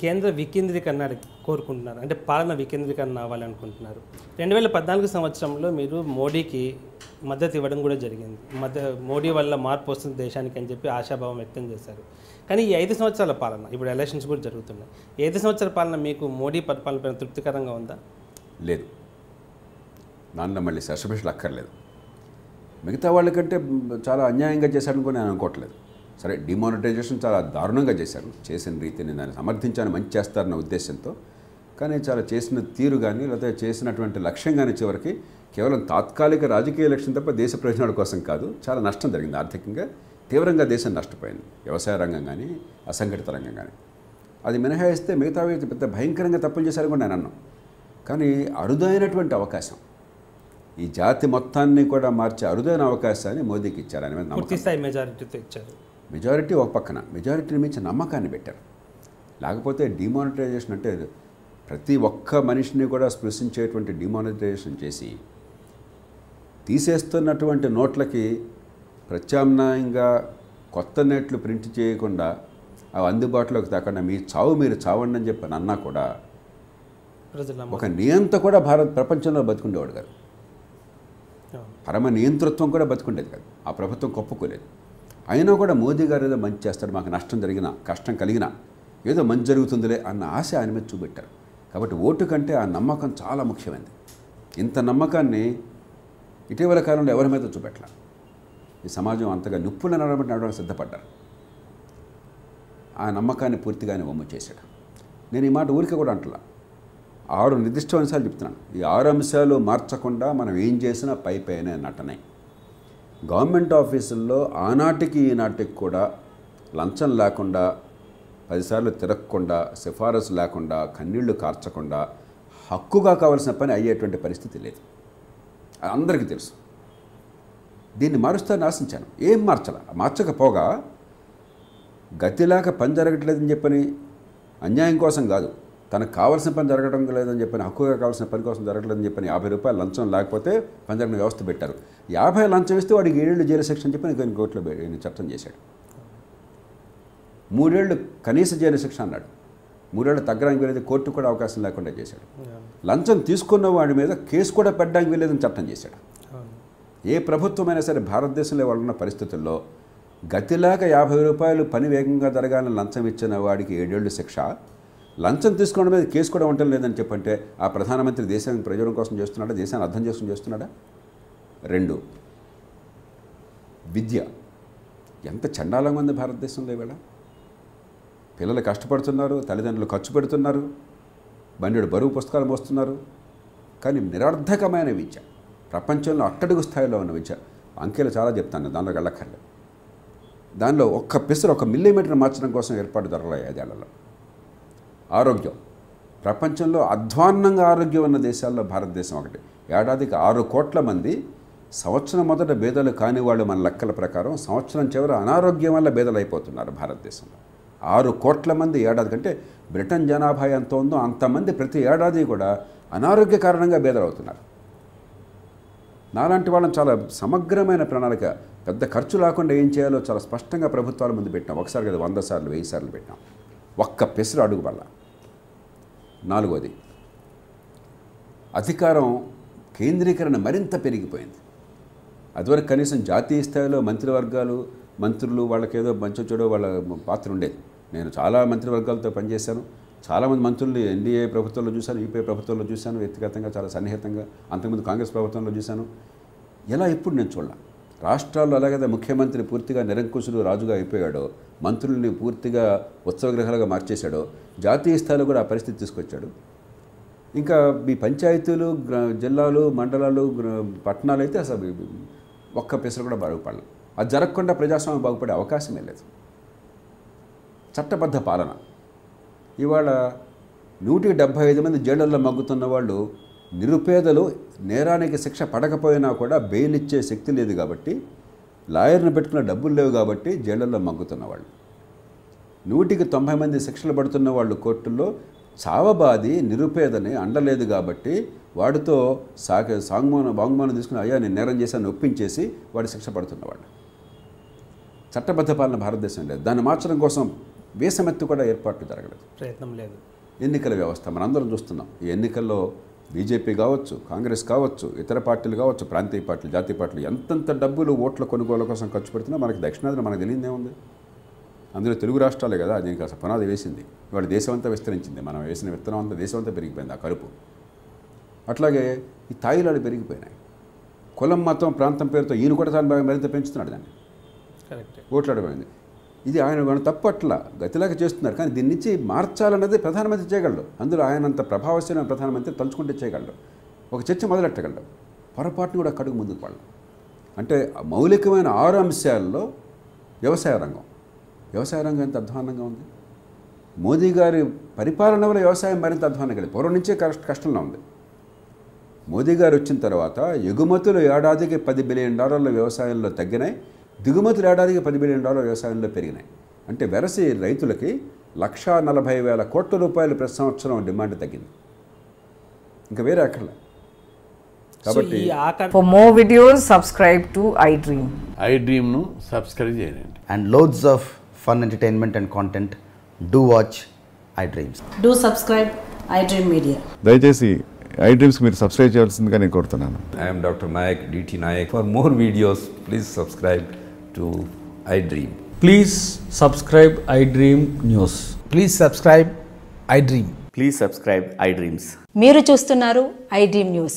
కేంద్ర వికేంద్రీకరణ కోరుకుంటున్నారు, అంటే పాలన వికేంద్రీకరణ అవ్వాలనుకుంటున్నారు. 2014 సంవత్సరంలో మీరు మోడీకి మద్దతు ఇవ్వడం కూడా జరిగింది. మోడీ వల్ల మార్పు వస్తుంది దేశానికి అని చెప్పి ఆశాభావం వ్యక్తం చేశారు. కానీ ఈ 5 సంవత్సరాల పాలన, ఇప్పుడు ఎలక్షన్స్ కూడా జరుగుతున్నాయి, 5 సంవత్సరాల పాలన మీకు మోడీ పరిపాలన తృప్తికరంగా ఉందా? లేదు, దానిలో మళ్ళీ సస్పెషల్ అక్కర్లేదు. మిగతా వాళ్ళకంటే చాలా అన్యాయంగా చేశారని కూడా నేను అనుకోవట్లేదు. సరే, డిమానిటైజేషన్ చాలా దారుణంగా చేశారు, చేసిన రీతిని దాన్ని సమర్థించాను, మంచి చేస్తారన్న ఉద్దేశంతో. కానీ చాలా చేసిన తీరు కానీ లేకపోతే చేసినటువంటి లక్ష్యం కానీ చివరికి కేవలం తాత్కాలిక రాజకీయ లక్ష్యం తప్ప దేశ ప్రయోజనాల కోసం కాదు. చాలా నష్టం జరిగింది, ఆర్థికంగా తీవ్రంగా దేశం నష్టపోయింది, వ్యవసాయ రంగం కానీ అసంఘటిత రంగం కానీ. అది మినహాయిస్తే మిగతా పెద్ద భయంకరంగా తప్పులు చేశారని కూడా నేను అన్నాను. కానీ అరుదైనటువంటి అవకాశం, ఈ జాతి మొత్తాన్ని కూడా మార్చే అరుదైన అవకాశాన్ని మోదీకి ఇచ్చారు. అని పూర్తి స్థాయి మెజారిటీతో ఇచ్చారు. మెజారిటీ ఒక పక్కన, మెజారిటీని మించి నమ్మకాన్ని పెట్టారు. లేకపోతే డిమానిటైజేషన్ అంటే ప్రతి ఒక్క మనిషిని కూడా స్పృశించేటువంటి డిమానిటైజేషన్ చేసి తీసేస్తున్నటువంటి నోట్లకి ప్రత్యామ్నాయంగా కొత్త నోట్లు ప్రింట్ చేయకుండా అవి అందుబాటులోకి తేకుండా మీ చావు మీరు చావండి అని చెప్పి అన్నా కూడా ఒక నియంత కూడా ప్రపంచంలో బతుకుండేవాడు కాదు. పరమ నియంతృత్వం కూడా బతుకుండేది కాదు, ఆ ప్రభుత్వం కొప్పుకోలేదు. అయినా కూడా మోదీ గారు ఏదో మంచి చేస్తాడు, మాకు నష్టం జరిగినా కష్టం కలిగినా ఏదో మంచి జరుగుతుందిలే అన్న ఆశ ఆయన మీద చూపెట్టారు. కాబట్టి ఓటు కంటే ఆ నమ్మకం చాలా ముఖ్యమైనది. ఇంత నమ్మకాన్ని ఇటీవల కాలంలో ఎవరి మీద చూపెట్టాల. ఈ సమాజం అంతగా నిప్పులు నడవడానికి సిద్ధపడ్డారు. ఆ నమ్మకాన్ని పూర్తిగానే వమ్ము చేశాడు. నేను ఈ మాట ఊరికే కూడా అంటలా, 6 నిర్దిష్ట అంశాలు చెప్తున్నాను. ఈ 6 అంశాలు మార్చకుండా మనం ఏం చేసినా పైనే నటనే. గవర్నమెంట్ ఆఫీసుల్లో ఆనాటికి ఈనాటికి కూడా లంచం లేకుండా, 10 సార్లు తిరగకుండా, సిఫారసు లేకుండా, కన్నీళ్లు కార్చకుండా హక్కుగా కావాల్సిన పని అయ్యేటువంటి పరిస్థితి లేదు, అందరికీ తెలుసు. దీన్ని మారుస్తారని ఆశించాను, ఏం మార్చకపోగా గతిలాక పని జరగట్లేదని చెప్పని అన్యాయం కోసం కాదు, తనకు కావాల్సిన పని జరగడం లేదని చెప్పని, హక్కుగా కావాల్సిన పని కోసం జరగలేదని చెప్పని 50 రూపాయలు లంచం లేకపోతే పని జరిగిన వ్యవస్థ పెట్టారు. 50 లంచం ఇస్తే వాడికి 7 ఏళ్ళు జైలు శిక్ష అని చెప్పి కొన్ని కోర్టులో చట్టం చేశాడు. 3 ఏళ్ళు కనీస జైలు శిక్ష అన్నాడు, 3 ఏళ్ళు తగ్గడానికి వెళ్ళేది కోర్టు కూడా అవకాశం లేకుండా చేశాడు. లంచం తీసుకున్న వాడి మీద కేసు కూడా పెట్టడానికి వెళ్ళేదని చట్టం చేశాడు. ఏ ప్రభుత్వమైనా సరే భారతదేశంలో వాళ్ళున్న పరిస్థితుల్లో గతిలాక 50 రూపాయలు పని వేగంగా జరగాలని లంచం ఇచ్చిన వాడికి 7 ఏళ్ళు శిక్ష, లంచం తీసుకోవడం మీద కేసు కూడా ఉండటం లేదని చెప్పంటే ఆ ప్రధానమంత్రి దేశం ప్రయోజనం కోసం చేస్తున్నాడా, దేశాన్ని అర్థం చేసుకుని చేస్తున్నాడా? 2, విద్య ఎంత చండాలంగా ఉంది భారతదేశంలో ఇవాళ. పిల్లలు కష్టపడుతున్నారు, తల్లిదండ్రులు ఖర్చు పెడుతున్నారు, బండెడు బరువు పుస్తకాలు మోస్తున్నారు, కానీ నిరర్ధకమైన విద్య, ప్రపంచంలో అట్టడుగు స్థాయిలో ఉన్న విద్య. అంకెలు చాలా చెప్తాను, దానిలోకి వెళ్ళక్కర్లేదు. దానిలో ఒక్క పిసరు, 1 మిల్లీమీటర్ మార్చడం కోసం ఏర్పాటు జరగలేదు 5 ఏళ్లలో. ఆరోగ్యం, ప్రపంచంలో అధ్వాన్నంగా ఆరోగ్యం ఉన్న దేశాల్లో భారతదేశం ఒకటి. ఏడాదికి 6 కోట్ల మంది సంవత్సరం మొదట బేదలు కాని వాళ్ళు మన లెక్కల ప్రకారం సంవత్సరం చివర అనారోగ్యం వల్ల బేదలు అయిపోతున్నారు భారతదేశంలో. 6 కోట్ల మంది ఏడాది కంటే బ్రిటన్ జనాభా ఎంత ఉందో అంతమంది ప్రతి ఏడాది కూడా అనారోగ్య కారణంగా బేదలు అవుతున్నారు. నాలాంటి వాళ్ళని చాలా సమగ్రమైన ప్రణాళిక, పెద్ద ఖర్చు లేకుండా ఏం చేయాలో చాలా స్పష్టంగా ప్రభుత్వాల ముందు పెట్టినాం. ఒకసారి కదా 100 సార్లు 1000 సార్లు పెట్టినాం, ఒక్క పెసరు అడుగు వల్ల. 4వది, అధికారం కేంద్రీకరణ మరింత పెరిగిపోయింది. అదివరకు కనీసం జాతీయ స్థాయిలో మంత్రివర్గాలు, మంత్రులు వాళ్ళకేదో మంచి చెడో వాళ్ళ పాత్ర ఉండేది. నేను చాలా మంత్రివర్గాలతో పనిచేశాను, చాలామంది మంత్రులు ఎన్డీఏ ప్రభుత్వంలో చూశాను, యూపీఏ ప్రభుత్వంలో చూశాను, వ్యక్తిగతంగా చాలా సన్నిహితంగా. అంతకుముందు కాంగ్రెస్ ప్రభుత్వంలో చూశాను. ఎలా ఇప్పుడు నేను చూడాల. రాష్ట్రాల్లో అలాగే ముఖ్యమంత్రి పూర్తిగా నిరంకుశుడు రాజుగా అయిపోయాడో, మంత్రుల్ని పూర్తిగా ఉత్సవగృహాలుగా మార్చేశాడో, జాతీయ స్థాయిలో కూడా ఆ పరిస్థితి తీసుకొచ్చాడు. ఇంకా ఈ పంచాయతీలు, జిల్లాలు, మండలాలు, పట్టణాలు అయితే అసలు ఒక్క పెసరు కూడా బాగుపడాలి. అది జరగకుండా ప్రజాస్వామ్యం బాగుపడే అవకాశమే లేదు. చట్టబద్ధ పాలన. ఇవాళ 175 మంది జైళ్ళల్లో మగ్గుతున్న వాళ్ళు నిరుపేదలు, నేరానికి శిక్ష పడకపోయినా కూడా బెయిల్ ఇచ్చే శక్తి లేదు కాబట్టి, లాయర్ని పెట్టుకున్న డబ్బులు లేవు కాబట్టి జైళ్ళల్లో మగ్గుతున్న వాళ్ళు. 190 మంది శిక్షలు పడుతున్న వాళ్ళు కోర్టుల్లో చావబాది నిరుపేదని అండలేదు కాబట్టి వాడితో వాంగ్మూలం తీసుకుని అయ్యా నేను నేరం చేశాను ఒప్పించేసి వాడి శిక్ష పడుతున్నవాడు. చట్టబద్ధ పాలన భారతదేశం లేదు. దాన్ని మార్చడం కోసం వేసమెత్తు కూడా ఏర్పాట్లు జరగలేదు, ప్రయత్నం లేదు. ఎన్నికల వ్యవస్థ మనందరం చూస్తున్నాం. ఈ ఎన్నికల్లో బీజేపీ కావచ్చు, కాంగ్రెస్ కావచ్చు, ఇతర పార్టీలు కావచ్చు, ప్రాంతీయ పార్టీలు, జాతీయ పార్టీలు ఎంతెంత డబ్బులు ఓట్ల కొనుగోలు కోసం ఖర్చు పెడుతున్నా మనకి దక్షిణాదిన మనకు తెలియదేముంది. అందులో తెలుగు రాష్ట్రాలే కదా దీనికి అసలు పునాది వేసింది. ఇవాళ దేశం అంతా విస్తరించింది. మనం వేసిన విత్తనం అంతా దేశం అంతా పెరిగిపోయింది ఆ కలుపు. అట్లాగే ఈ తాయిలాలు పెరిగిపోయినాయి. కులం, మతం, ప్రాంతం పేరుతో ఈయన కూడా తాను మరింత పెంచుతున్నాడు దాన్ని. కరెక్ట్. ఓట్లాడమైంది. ఇది ఆయన తప్పట్ల గతిలాగా చేస్తున్నారు. కానీ దీని నుంచి మార్చాలన్నది ప్రధానమంత్రి చేయగలడు. అందులో ఆయనంత ప్రభావశీలమైన ప్రధానమంత్రి తలుచుకుంటే చేయగలడు. ఒక చర్చ మొదలెట్టగలడు. పొరపాటును కూడా కడుగు ముందుకు పడడం. అంటే మౌలికమైన 6 అంశాల్లో వ్యవసాయ రంగం ఎంత అధ్వానంగా ఉంది. మోదీ గారి పరిపాలన వల్ల వ్యవసాయం మరింత అధ్వానంగా లేదు. పూర్వం నుంచే కష్టంగా ఉంది. మోదీ గారు వచ్చిన తర్వాత ఎగుమతులు ఏడాదికి $10 బిలియన్ వ్యవసాయంలో తగ్గినాయి, దిగుమతులు ఏడాదికి $10 బిలియన్ వ్యవసాయంలో పెరిగినాయి. అంటే వెరసి రైతులకి 1,40,000 కోట్ల రూపాయలు ప్రతి సంవత్సరం డిమాండ్ తగ్గింది. ఇంకా వేరే అక్కర్లే. కాబట్టి For more videos, subscribe to iDream. iDream ను సబ్స్క్రైబ్ చేయండి. And loads of fun entertainment and content. Do watch iDreams. Do subscribe iDream Media. దయచేసి iDreams మీరు సబ్స్క్రైబ్ చేయాల్సిందిగా నేను కోరుతున్నాను. I am Dr. Nayak, DT Nayak. For more videos, please subscribe to iDream. Please subscribe iDream News. Please subscribe iDream. Please subscribe iDreams. మీరు చూస్తున్నారు iDream News.